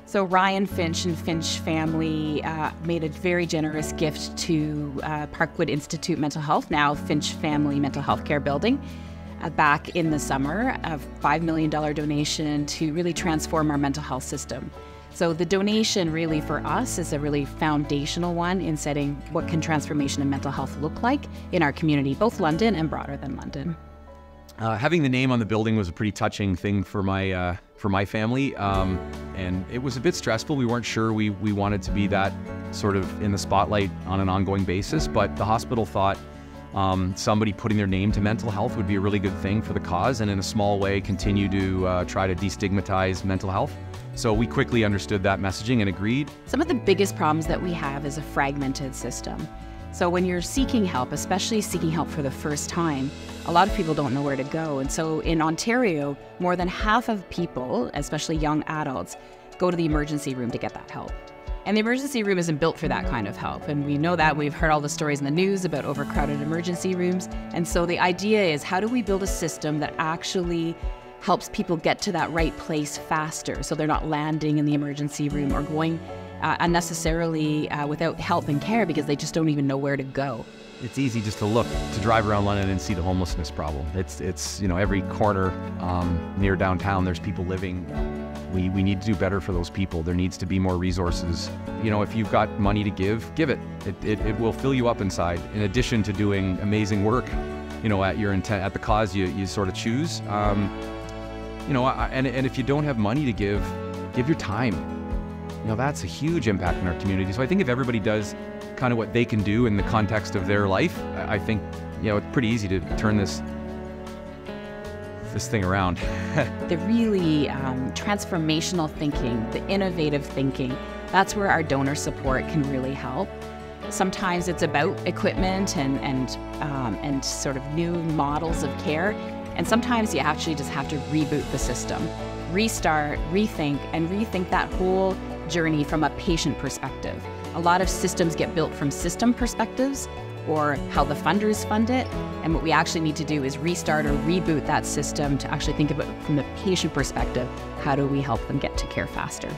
So Ryan Finch and Finch family made a very generous gift to Parkwood Institute Mental Health, now Finch Family Mental Health Care Building, back in the summer, a $5 million donation to really transform our mental health system. So the donation really for us is a really foundational one in setting what can transformation in mental health look like in our community, both London and broader than London. Having the name on the building was a pretty touching thing for my family, and it was a bit stressful. We weren't sure we wanted to be that sort of in the spotlight on an ongoing basis, but the hospital thought somebody putting their name to mental health would be a really good thing for the cause, and in a small way continue to try to destigmatize mental health. So we quickly understood that messaging and agreed. Some of the biggest problems that we have is a fragmented system. So when you're seeking help, especially seeking help for the first time, a lot of people don't know where to go. And so in Ontario, more than half of people, especially young adults, go to the emergency room to get that help. And the emergency room isn't built for that kind of help. And we know that. We've heard all the stories in the news about overcrowded emergency rooms. And so the idea is, how do we build a system that actually helps people get to that right place faster, so they're not landing in the emergency room or going unnecessarily without help and care because they just don't even know where to go. It's easy just to drive around London and see the homelessness problem. It's you know, every corner near downtown there's people living. We need to do better for those people. There needs to be more resources. You know, if you've got money to give it. It will fill you up inside. In addition to doing amazing work, you know, at the cause you sort of choose. You know, and if you don't have money to give your time. You know, that's a huge impact in our community. So I think if everybody does kind of what they can do in the context of their life, I think, you know, it's pretty easy to turn this thing around. The really transformational thinking, the innovative thinking, that's where our donor support can really help. Sometimes it's about equipment and sort of new models of care. And sometimes you actually just have to reboot the system, restart, rethink that whole journey from a patient perspective. A lot of systems get built from system perspectives or how the funders fund it. And what we actually need to do is restart or reboot that system to actually think about it from the patient perspective. How do we help them get to care faster?